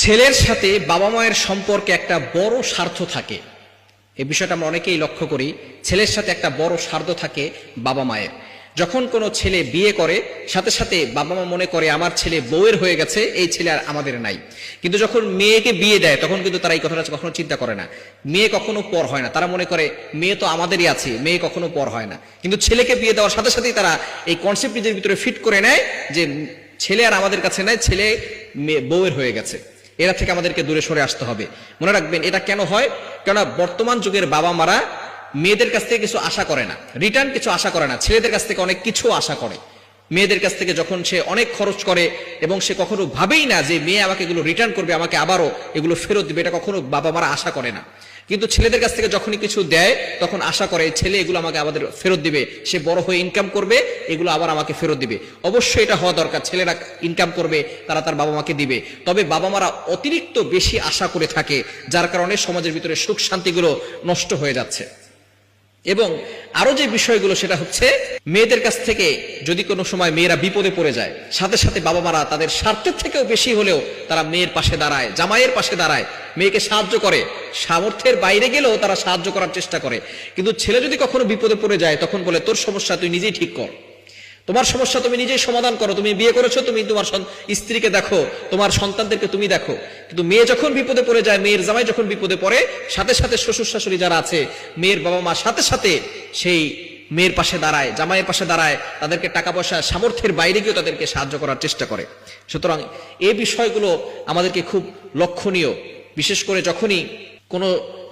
ছেলের সাথে বাবা মায়ের সম্পর্কে একটা বড় স্বার্থ থাকে। এই বিষয়টা আমরা অনেকেই লক্ষ্য করি। ছেলের সাথে একটা বড় স্বার্থ থাকে বাবা মায়ের। যখন কোনো ছেলে বিয়ে করে, সাথে সাথে বাবা মা মনে করে আমার ছেলে বউয়ের হয়ে গেছে, এই ছেলে আর আমাদের নাই। কিন্তু যখন মেয়েকে বিয়ে দেয় তখন কিন্তু তারা এই কথাটা কখনো চিন্তা করে না। মেয়ে কখনো পর হয় না, তারা মনে করে মেয়ে তো আমাদেরই আছে, মেয়ে কখনো পর হয় না। কিন্তু ছেলেকে বিয়ে দেওয়ার সাথে সাথেই তারা এই কনসেপ্ট নিজের ভিতরে ফিট করে নেয় যে ছেলে আর আমাদের কাছে নাই, ছেলে বউয়ের হয়ে গেছে। এরা থেকে আমাদেরকে দূরে সরে আসতে হবে। মনে রাখবেন এটা কেন হয়, কেননা বর্তমান যুগের বাবা মারা মেয়েদের কাছ থেকে কিছু আশা করে না, রিটার্ন কিছু আশা করে না। ছেলেদের কাছ থেকে অনেক কিছু আশা করে। মেয়েদের কাছ থেকে যখন সে অনেক খরচ করে এবং সে কখনো ভাবেই না যে মেয়ে আমাকে এগুলো রিটার্ন করবে, আমাকে আবারও এগুলো ফেরত দিবে, এটা কখনো বাবা মারা আশা করে না। কিন্তু ছেলেদের কাছ থেকে যখনই কিছু দেয় তখন আশা করে ছেলে এগুলো আমাকে আমাদের ফেরত দিবে, সে বড় হয়ে ইনকাম করবে, এগুলো আবার আমাকে ফেরত দিবে। অবশ্যই এটা হওয়া দরকার, ছেলেরা ইনকাম করবে, তারা তার বাবা মাকে দিবে। তবে বাবা মারা অতিরিক্ত বেশি আশা করে থাকে, যার কারণে সমাজের ভিতরে সুখ শান্তিগুলো নষ্ট হয়ে যাচ্ছে। এবং আরো যে বিষয়গুলো সেটা হচ্ছে, মেয়েদের কাছ থেকে যদি কোনো সময় মেয়েরা বিপদে পড়ে যায়, সাথে সাথে বাবা মারা তাদের স্বার্থের থেকেও বেশি হলেও তারা মেয়ের পাশে দাঁড়ায়, জামাইয়ের পাশে দাঁড়ায়, মেয়েকে সাহায্য করে। সামর্থ্যের বাইরে গেলেও তারা সাহায্য করার চেষ্টা করে। কিন্তু ছেলে যদি কখনো বিপদে পড়ে যায় তখন বলে তোর সমস্যা তুই নিজেই ঠিক কর, তোমার সমস্যা তুমি নিজেই সমাধান করো, তুমি বিয়ে করেছো, তুমি তোমার স্ত্রীকে দেখো, তোমার সন্তানদেরকে তুমি দেখো। কিন্তু মেয়ে যখন বিপদে পড়ে যায়, মেয়ের জামাই যখন বিপদে পড়ে, সাথে সাথে শ্বশুর শাশুড়ি যারা আছে, মেয়ের বাবা মা সাথে সাথে সেই মেয়ের পাশে দাঁড়ায়, জামাইয়ের পাশে দাঁড়ায়, তাদেরকে টাকা পয়সা সামর্থ্যের বাইরে গিয়েও তাদেরকে সাহায্য করার চেষ্টা করে। সুতরাং এই বিষয়গুলো আমাদেরকে খুব লক্ষণীয়। বিশেষ করে যখনই কোনো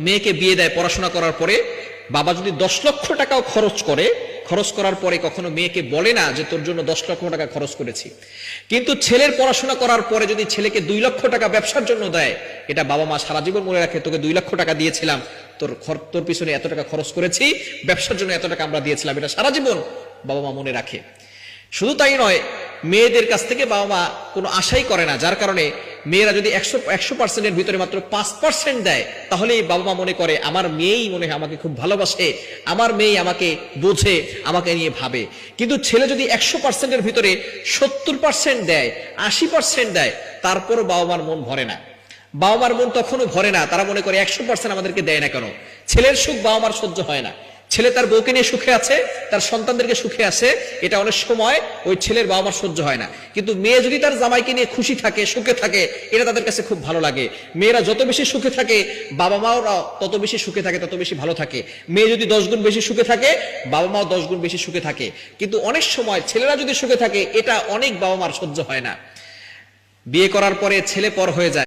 মেয়েকে বিয়ে দেয় পড়াশোনা করার পরে, বাবা যদি 10 লক্ষ টাকাও খরচ করে, খরচ করার পরে কখনো মেয়েকে বলে না যে তোর জন্য 10 লক্ষ টাকা খরচ করেছি। কিন্তু ছেলের পড়াশোনা করার পরে যদি ছেলেকে 2 লক্ষ টাকা ব্যবসার জন্য দেয়, এটা বাবা মা সারা জীবন মনে রাখে, তোকে 2 লক্ষ টাকা দিয়েছিলাম, তোর পিছনে এত টাকা খরচ করেছি, ব্যবসার জন্য এত টাকা আমরা দিয়েছিলাম, এটা সারা জীবন বাবা মা মনে রাখে। শুধু তাই নয়, মেয়েদের কাছ থেকে বাবা মা কোনো আশাই করে না, যার কারণে মেয়েরা যদি 100%-এর ভিতরে মাত্র 5% দেয়, তাহলেই বাবা মা মনে করে আমার মেয়েই মনে হয় আমাকে খুব ভালোবাসে, আমার মেয়ে আমাকে বোঝে, আমাকে নিয়ে ভাবে। কিন্তু ছেলে যদি 100%-এর ভিতরে 70% দেয়, 80% দেয়, তারপরও বাবা মার মন ভরে না। বাবা মার মন তখনও ভরে না, তারা মনে করে 100% আমাদেরকে দেয় না কেন। ছেলের সুখ বাবা মার সহ্য হয় না। ছেলে তার বউকে নিয়ে সুখে আছে, তার সন্তানদেরকে সুখে আছে, এটা অনেক সময় ওই ছেলের বাবা মার সহ্য হয় না। কিন্তু মেয়ে যদি তার জামাইকে নিয়ে খুশি থাকে, সুখে থাকে, এটা তাদের কাছে খুব ভালো লাগে। মেয়েরা যত বেশি সুখে থাকে, বাবা মাও তত বেশি সুখে থাকে, তত বেশি ভালো থাকে। মেয়ে যদি 10 গুণ বেশি সুখে থাকে, বাবা মাও 10 গুণ বেশি সুখে থাকে। কিন্তু অনেক সময় ছেলেরা যদি সুখে থাকে, এটা অনেক বাবা মার সহ্য হয় না। বিয়ে করার পরে ছেলে পর হয়ে যায়।